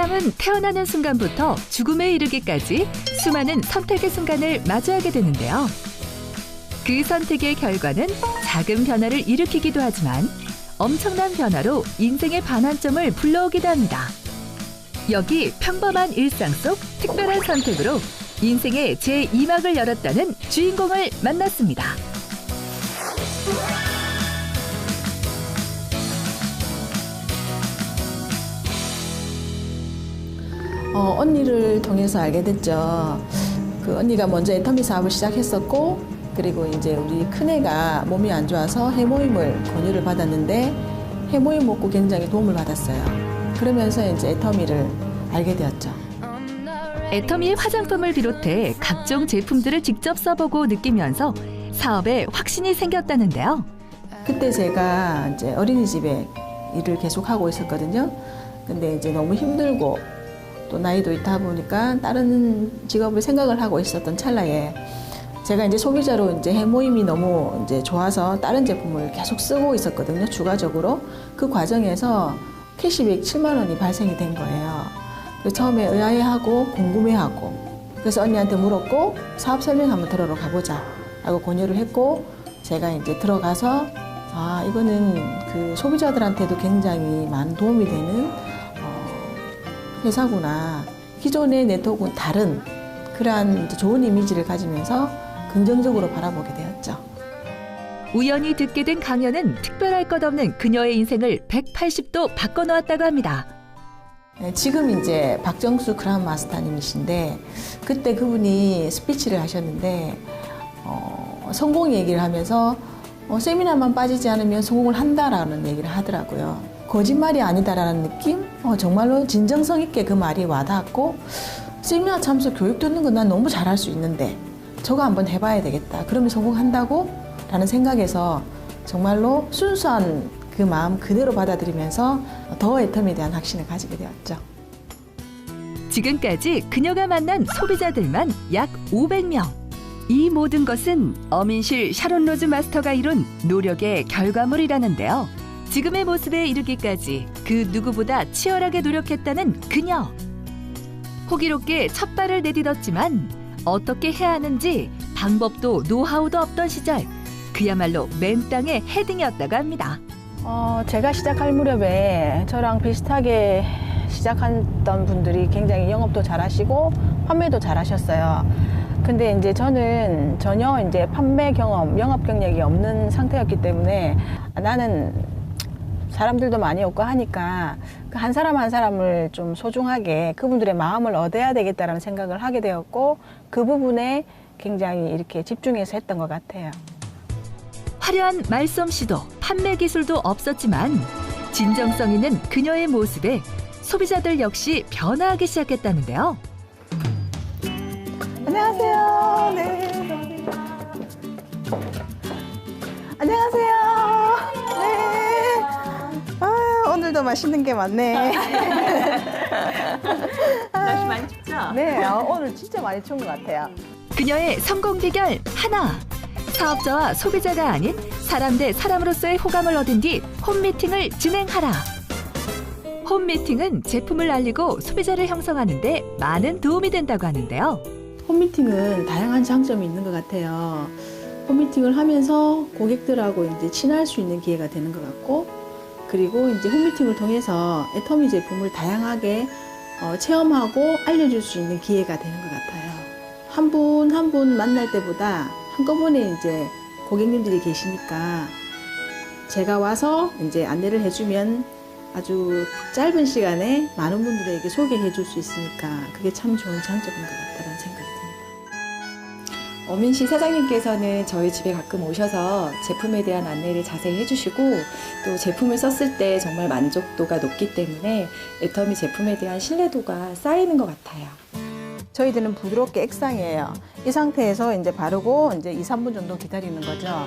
사람은 태어나는 순간부터 죽음에 이르기까지 수많은 선택의 순간을 마주하게 되는데요. 그 선택의 결과는 작은 변화를 일으키기도 하지만 엄청난 변화로 인생의 반환점을 불러오기도 합니다. 여기 평범한 일상 속 특별한 선택으로 인생의 제2막을 열었다는 주인공을 만났습니다. 언니를 통해서 알게 됐죠. 그 언니가 먼저 애터미 사업을 시작했었고, 그리고 이제 우리 큰애가 몸이 안 좋아서 해모임을 권유를 받았는데 해모임 먹고 굉장히 도움을 받았어요. 그러면서 이제 애터미를 알게 되었죠. 애터미의 화장품을 비롯해 각종 제품들을 직접 써보고 느끼면서 사업에 확신이 생겼다는데요. 그때 제가 이제 어린이집에 일을 계속 하고 있었거든요. 근데 이제 너무 힘들고 또 나이도 있다 보니까 다른 직업을 생각을 하고 있었던 찰나에 제가 이제 소비자로 이제 해모임이 너무 이제 좋아서 다른 제품을 계속 쓰고 있었거든요. 추가적으로 그 과정에서 캐시백 7만 원이 발생이 된 거예요. 그래서 처음에 의아해하고 궁금해하고 그래서 언니한테 물었고 사업 설명 한번 들으러 가보자 라고 권유를 했고 제가 이제 들어가서 아 이거는 그 소비자들한테도 굉장히 많은 도움이 되는 회사구나. 기존의 네트워크는 다른 그러한 좋은 이미지를 가지면서 긍정적으로 바라보게 되었죠. 우연히 듣게 된 강연은 특별할 것 없는 그녀의 인생을 180도 바꿔놓았다고 합니다. 네, 지금 이제 박정수 그라운 마스터님이신데 그때 그분이 스피치를 하셨는데 성공 얘기를 하면서 세미나만 빠지지 않으면 성공을 한다라는 얘기를 하더라고요. 거짓말이 아니다라는 느낌? 정말로 진정성 있게 그 말이 와닿았고 세미나 참석 교육 듣는 건 난 너무 잘할 수 있는데 저거 한번 해봐야 되겠다. 그러면 성공한다고? 라는 생각에서 정말로 순수한 그 마음 그대로 받아들이면서 더 애터미에 대한 확신을 가지게 되었죠. 지금까지 그녀가 만난 소비자들만 약 500명. 이 모든 것은 어민실 샤론 로즈 마스터가 이룬 노력의 결과물이라는데요. 지금의 모습에 이르기까지 그 누구보다 치열하게 노력했다는 그녀. 호기롭게 첫 발을 내딛었지만 어떻게 해야 하는지 방법도 노하우도 없던 시절 그야말로 맨 땅의 헤딩이었다고 합니다. 제가 시작할 무렵에 저랑 비슷하게 시작했던 분들이 굉장히 영업도 잘하시고 판매도 잘하셨어요. 근데 이제 저는 전혀 이제 판매 경험, 영업 경력이 없는 상태였기 때문에 나는 사람들도 많이 없고 하니까 한 사람 한 사람을 좀 소중하게 그분들의 마음을 얻어야 되겠다라는 생각을 하게 되었고 그 부분에 굉장히 이렇게 집중해서 했던 것 같아요. 화려한 말솜씨도 판매 기술도 없었지만 진정성 있는 그녀의 모습에 소비자들 역시 변화하기 시작했다는데요. 안녕하세요. 네. 안녕하세요. 네. 오늘도 맛있는 게 많네. 날씨 많이 춥죠? 네, 오늘 진짜 많이 추운 것 같아요. 그녀의 성공 비결 하나. 사업자와 소비자가 아닌 사람 대 사람으로서의 호감을 얻은 뒤 홈미팅을 진행하라. 홈미팅은 제품을 알리고 소비자를 형성하는 데 많은 도움이 된다고 하는데요. 홈미팅은 다양한 장점이 있는 것 같아요. 홈미팅을 하면서 고객들하고 이제 친할 수 있는 기회가 되는 것 같고, 그리고 이제 홈미팅을 통해서 애터미 제품을 다양하게 체험하고 알려줄 수 있는 기회가 되는 것 같아요. 한 분 한 분 만날 때보다 한꺼번에 이제 고객님들이 계시니까 제가 와서 이제 안내를 해주면 아주 짧은 시간에 많은 분들에게 소개해 줄 수 있으니까 그게 참 좋은 장점인 것 같다는 생각이 듭니다. 어민시 사장님께서는 저희 집에 가끔 오셔서 제품에 대한 안내를 자세히 해주시고 또 제품을 썼을 때 정말 만족도가 높기 때문에 애터미 제품에 대한 신뢰도가 쌓이는 것 같아요. 저희들은 부드럽게 액상이에요. 이 상태에서 이제 바르고 이제 2, 3분 정도 기다리는 거죠.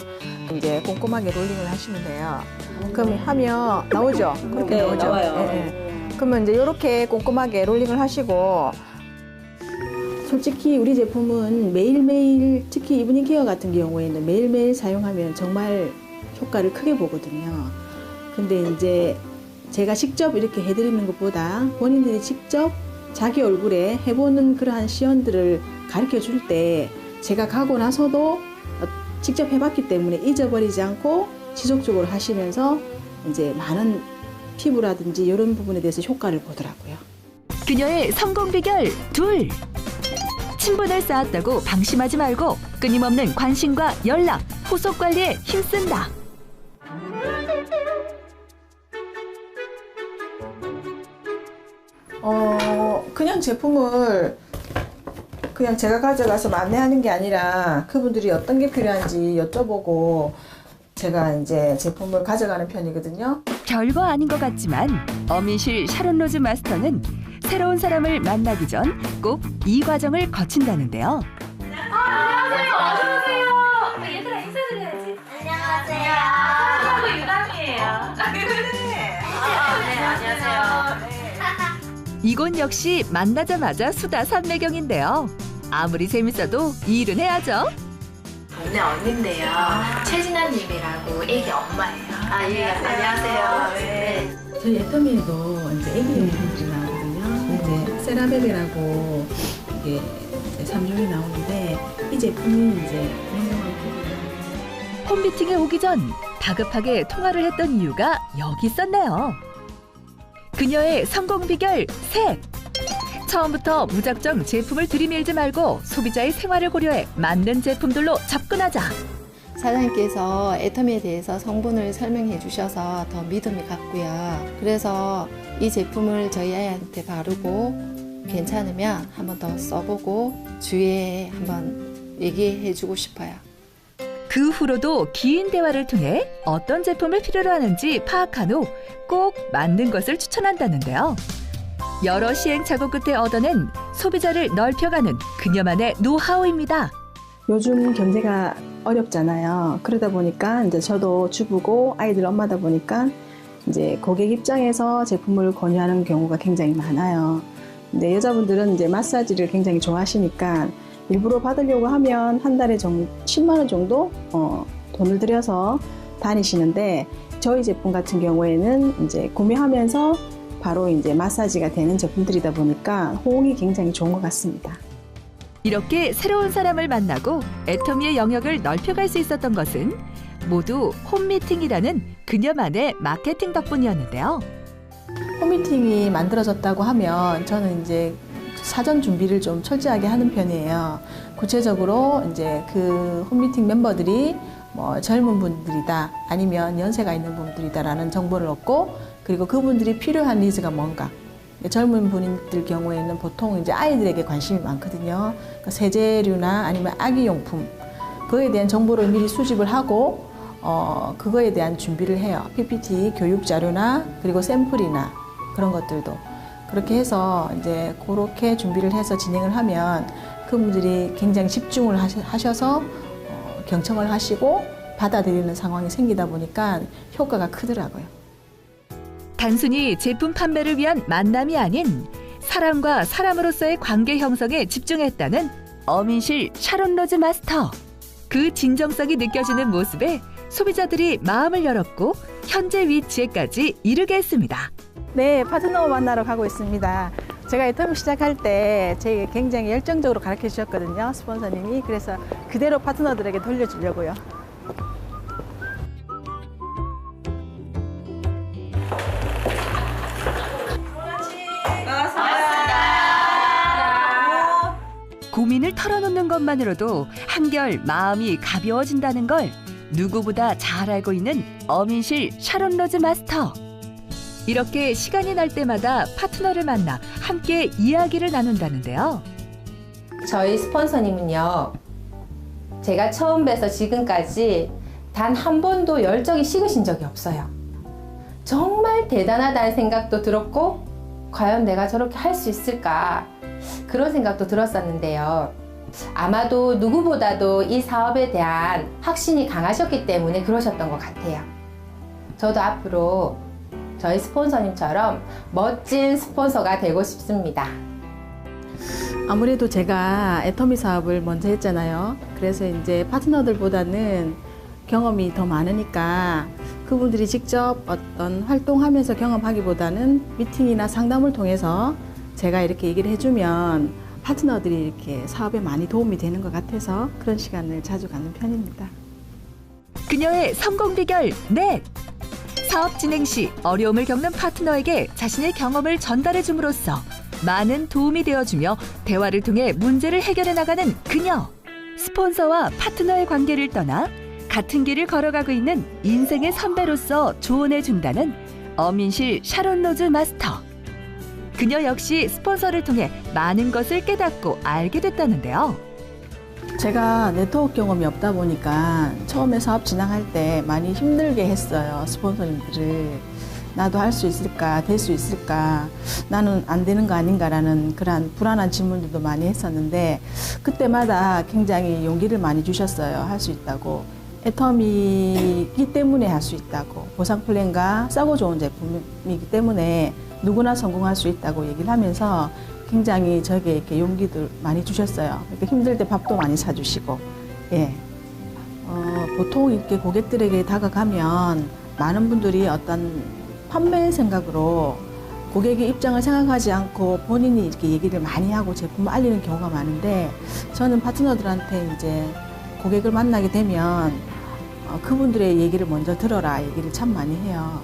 이제 꼼꼼하게 롤링을 하시면 돼요. 그럼 하면 나오죠? 그렇게 네, 나오죠? 나와요. 네. 그러면 이제 이렇게 꼼꼼하게 롤링을 하시고 솔직히 우리 제품은 매일매일 특히 이브닝 케어 같은 경우에는 매일매일 사용하면 정말 효과를 크게 보거든요. 근데 이제 제가 직접 이렇게 해드리는 것보다 본인들이 직접 자기 얼굴에 해보는 그러한 시연들을 가르쳐 줄 때 제가 가고 나서도 직접 해봤기 때문에 잊어버리지 않고 지속적으로 하시면서 이제 많은 피부라든지 이런 부분에 대해서 효과를 보더라고요. 그녀의 성공 비결 둘. 친분을 쌓았다고 방심하지 말고 끊임없는 관심과 연락, 후속 관리에 힘쓴다. 그냥 제품을 그냥 제가 가져가서 만회하는 게 아니라 그분들이 어떤 게 필요한지 여쭤보고 제가 이제 제품을 가져가는 편이거든요. 별거 아닌 것 같지만 어민실 샤론 로즈 마스터는 새로운 사람을 만나기 전 꼭 이 과정을 거친다는데요. 안녕하세요. 어서오세요. 얘들아 인사드려야지. 안녕하세요. 저도 유담이에요. 그래. 네, 안녕하세요. 이곳 역시 만나자마자 수다 산매경인데요. 아무리 재밌어도 일은 해야죠. 동네 언니인데요. 최진아님이라고 애기 엄마예요. 예, 안녕하세요. 네. 저희 애터미에도 이제 애기 용품들이 나오거든요. 이제 세라베베라고 이게 3종이 나오는데 이 제품이 이제 냉동하고 홈미팅에 오기 전 다급하게 통화를 했던 이유가 여기 있었네요. 그녀의 성공 비결 셋. 처음부터 무작정 제품을 들이밀지 말고 소비자의 생활을 고려해 맞는 제품들로 접근하자. 사장님께서 애터미에 대해서 성분을 설명해 주셔서 더 믿음이 갔고요. 그래서 이 제품을 저희 아이한테 바르고 괜찮으면 한번 더 써보고 주위에 한번 얘기해 주고 싶어요. 그 후로도 긴 대화를 통해 어떤 제품을 필요로 하는지 파악한 후 꼭 맞는 것을 추천한다는데요. 여러 시행착오 끝에 얻어낸 소비자를 넓혀가는 그녀만의 노하우입니다. 요즘 경제가 어렵잖아요. 그러다 보니까 이제 저도 주부고 아이들 엄마다 보니까 이제 고객 입장에서 제품을 권유하는 경우가 굉장히 많아요. 근데 여자분들은 이제 마사지를 굉장히 좋아하시니까 일부러 받으려고 하면 한 달에 10만 원 정도 돈을 들여서 다니시는데 저희 제품 같은 경우에는 이제 구매하면서 바로 이제 마사지가 되는 제품들이다 보니까 호응이 굉장히 좋은 것 같습니다. 이렇게 새로운 사람을 만나고 애터미의 영역을 넓혀갈 수 있었던 것은 모두 홈미팅이라는 그녀만의 마케팅 덕분이었는데요. 홈미팅이 만들어졌다고 하면 저는 이제 사전 준비를 좀 철저하게 하는 편이에요. 구체적으로 이제 그 홈미팅 멤버들이 뭐 젊은 분들이다 아니면 연세가 있는 분들이다라는 정보를 얻고 그리고 그분들이 필요한 니즈가 뭔가 젊은 분들 경우에는 보통 이제 아이들에게 관심이 많거든요. 그러니까 세제류나 아니면 아기용품 그거에 대한 정보를 미리 수집을 하고 그거에 대한 준비를 해요. PPT 교육 자료나 그리고 샘플이나 그런 것들도 그렇게 해서 이제 그렇게 준비를 해서 진행을 하면 그분들이 굉장히 집중을 하셔서 경청을 하시고 받아들이는 상황이 생기다 보니까 효과가 크더라고요. 단순히 제품 판매를 위한 만남이 아닌 사람과 사람으로서의 관계 형성에 집중했다는 어민실 샤론 로즈 마스터. 그 진정성이 느껴지는 모습에 소비자들이 마음을 열었고 현재 위치에까지 이르게 했습니다. 네, 파트너 만나러 가고 있습니다. 제가 애터미 시작할 때 제게 굉장히 열정적으로 가르쳐 주셨거든요, 스폰서님이. 그래서 그대로 파트너들에게 돌려주려고요. 고민을 털어놓는 것만으로도 한결 마음이 가벼워진다는 걸 누구보다 잘 알고 있는 어민실 샤론 로즈 마스터. 이렇게 시간이 날 때마다 파트너를 만나 함께 이야기를 나눈다는데요. 저희 스폰서님은요, 제가 처음 뵈서 지금까지 단 한 번도 열정이 식으신 적이 없어요. 정말 대단하다는 생각도 들었고, 과연 내가 저렇게 할 수 있을까? 그런 생각도 들었었는데요. 아마도 누구보다도 이 사업에 대한 확신이 강하셨기 때문에 그러셨던 것 같아요. 저도 앞으로 저희 스폰서님처럼 멋진 스폰서가 되고 싶습니다. 아무래도 제가 애터미 사업을 먼저 했잖아요. 그래서 이제 파트너들보다는 경험이 더 많으니까 그분들이 직접 어떤 활동하면서 경험하기보다는 미팅이나 상담을 통해서 제가 이렇게 얘기를 해주면 파트너들이 이렇게 사업에 많이 도움이 되는 것 같아서 그런 시간을 자주 갖는 편입니다. 그녀의 성공 비결 넷! 사업 진행 시 어려움을 겪는 파트너에게 자신의 경험을 전달해 줌으로써 많은 도움이 되어주며 대화를 통해 문제를 해결해 나가는 그녀. 스폰서와 파트너의 관계를 떠나 같은 길을 걸어가고 있는 인생의 선배로서 조언해 준다는 어민실 샤론 로즈 마스터. 그녀 역시 스폰서를 통해 많은 것을 깨닫고 알게 됐다는데요. 제가 네트워크 경험이 없다 보니까 처음에 사업 진행할 때 많이 힘들게 했어요. 스폰서님들을. 나도 할 수 있을까? 될 수 있을까? 나는 안 되는 거 아닌가라는 그런 불안한 질문들도 많이 했었는데 그때마다 굉장히 용기를 많이 주셨어요. 할 수 있다고. 애터미이기 때문에 할 수 있다고. 보상 플랜과 싸고 좋은 제품이기 때문에 누구나 성공할 수 있다고 얘기를 하면서 굉장히 저에게 이렇게 용기도 많이 주셨어요. 이렇게 힘들 때 밥도 많이 사주시고, 예. 보통 이렇게 고객들에게 다가가면 많은 분들이 어떤 판매 생각으로 고객의 입장을 생각하지 않고 본인이 이렇게 얘기를 많이 하고 제품을 알리는 경우가 많은데 저는 파트너들한테 이제 고객을 만나게 되면 그분들의 얘기를 먼저 들어라 얘기를 참 많이 해요.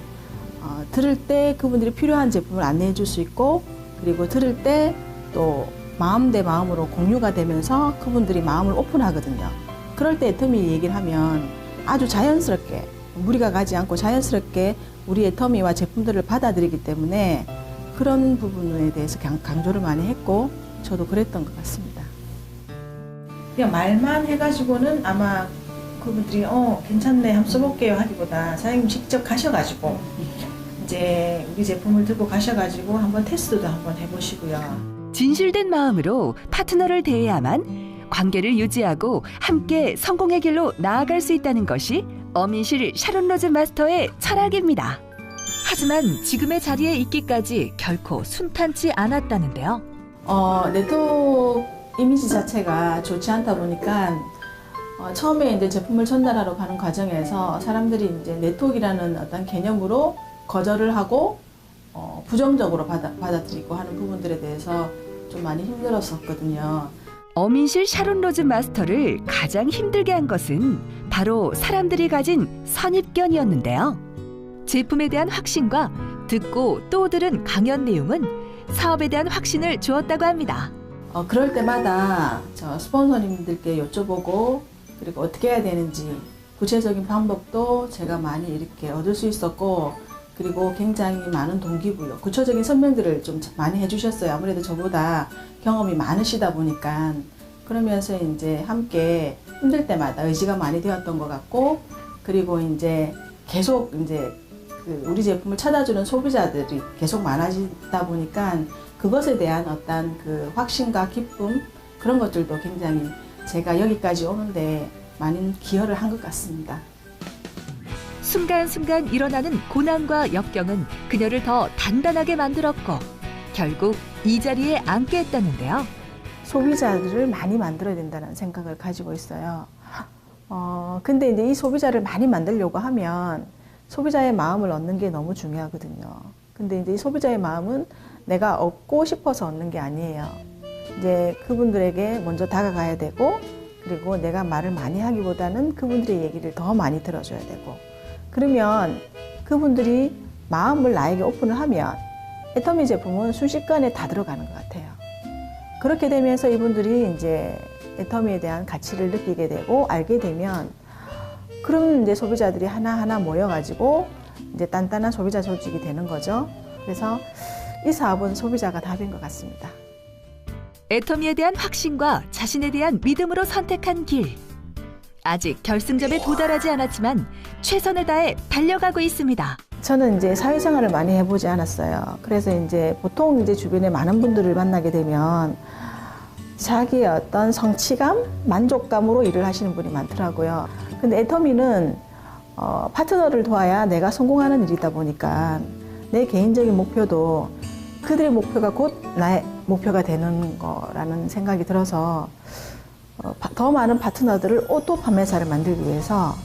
들을 때 그분들이 필요한 제품을 안내해 줄 수 있고 그리고 들을 때 또 마음 대 마음으로 공유가 되면서 그분들이 마음을 오픈하거든요. 그럴 때 애터미 얘기를 하면 아주 자연스럽게 무리가 가지 않고 자연스럽게 우리 애터미와 제품들을 받아들이기 때문에 그런 부분에 대해서 강조를 많이 했고 저도 그랬던 것 같습니다. 그냥 말만 해가지고는 아마 그분들이 괜찮네 한번 써볼게요 하기보다 사장님 직접 가셔가지고 이제 우리 제품을 들고 가셔가지고 한번 테스트도 한번 해보시고요. 진실된 마음으로 파트너를 대해야만 관계를 유지하고 함께 성공의 길로 나아갈 수 있다는 것이 어민실 샤론 로즈 마스터의 철학입니다. 하지만 지금의 자리에 있기까지 결코 순탄치 않았다는데요. 네트워크 이미지 자체가 좋지 않다 보니까 처음에 이제 제품을 전달하러 가는 과정에서 사람들이 이제 네트워크라는 어떤 개념으로 거절을 하고 부정적으로 받아들이고 하는 부분들에 대해서 좀 많이 힘들었었거든요. 어민실 샤론 로즈 마스터를 가장 힘들게 한 것은 바로 사람들이 가진 선입견이었는데요. 제품에 대한 확신과 듣고 또 들은 강연 내용은 사업에 대한 확신을 주었다고 합니다. 그럴 때마다 저 스폰서님들께 여쭤보고 그리고 어떻게 해야 되는지 구체적인 방법도 제가 많이 이렇게 얻을 수 있었고 그리고 굉장히 많은 동기부여, 구체적인 설명들을 좀 많이 해주셨어요. 아무래도 저보다 경험이 많으시다 보니까 그러면서 이제 함께 힘들 때마다 의지가 많이 되었던 것 같고 그리고 이제 계속 이제 우리 제품을 찾아주는 소비자들이 계속 많아지다 보니까 그것에 대한 어떤 그 확신과 기쁨 그런 것들도 굉장히 제가 여기까지 오는데 많은 기여를 한 것 같습니다. 순간순간 일어나는 고난과 역경은 그녀를 더 단단하게 만들었고 결국 이 자리에 앉게 했다는데요. 소비자들을 많이 만들어야 된다는 생각을 가지고 있어요. 근데 이제 이 소비자를 많이 만들려고 하면 소비자의 마음을 얻는 게 너무 중요하거든요. 근데 이제 이 소비자의 마음은 내가 얻고 싶어서 얻는 게 아니에요. 이제 그분들에게 먼저 다가가야 되고 그리고 내가 말을 많이 하기보다는 그분들의 얘기를 더 많이 들어줘야 되고 그러면 그분들이 마음을 나에게 오픈을 하면 애터미 제품은 순식간에 다 들어가는 것 같아요. 그렇게 되면서 이분들이 이제 애터미에 대한 가치를 느끼게 되고 알게 되면 그럼 이제 소비자들이 하나하나 모여가지고 이제 단단한 소비자 조직이 되는 거죠. 그래서 이 사업은 소비자가 답인 것 같습니다. 애터미에 대한 확신과 자신에 대한 믿음으로 선택한 길. 아직 결승점에 도달하지 않았지만 최선을 다해 달려가고 있습니다. 저는 이제 사회생활을 많이 해보지 않았어요. 그래서 이제 보통 이제 주변에 많은 분들을 만나게 되면 자기의 어떤 성취감, 만족감으로 일을 하시는 분이 많더라고요. 근데 애터미는 파트너를 도와야 내가 성공하는 일이다 보니까 내 개인적인 목표도 그들의 목표가 곧 나의 목표가 되는 거라는 생각이 들어서 더 많은 파트너들을 오토 판매사를 만들기 위해서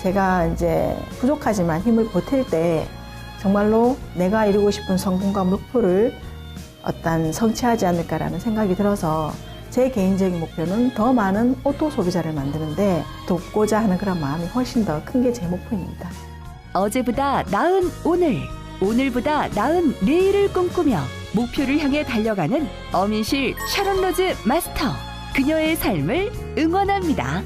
제가 이제 부족하지만 힘을 보탤 때 정말로 내가 이루고 싶은 성공과 목표를 어떤 성취하지 않을까라는 생각이 들어서 제 개인적인 목표는 더 많은 오토 소비자를 만드는데 돕고자 하는 그런 마음이 훨씬 더 큰 게 제 목표입니다. 어제보다 나은 오늘, 오늘보다 나은 내일을 꿈꾸며 목표를 향해 달려가는 어민실 샤론 로즈 마스터. 그녀의 삶을 응원합니다.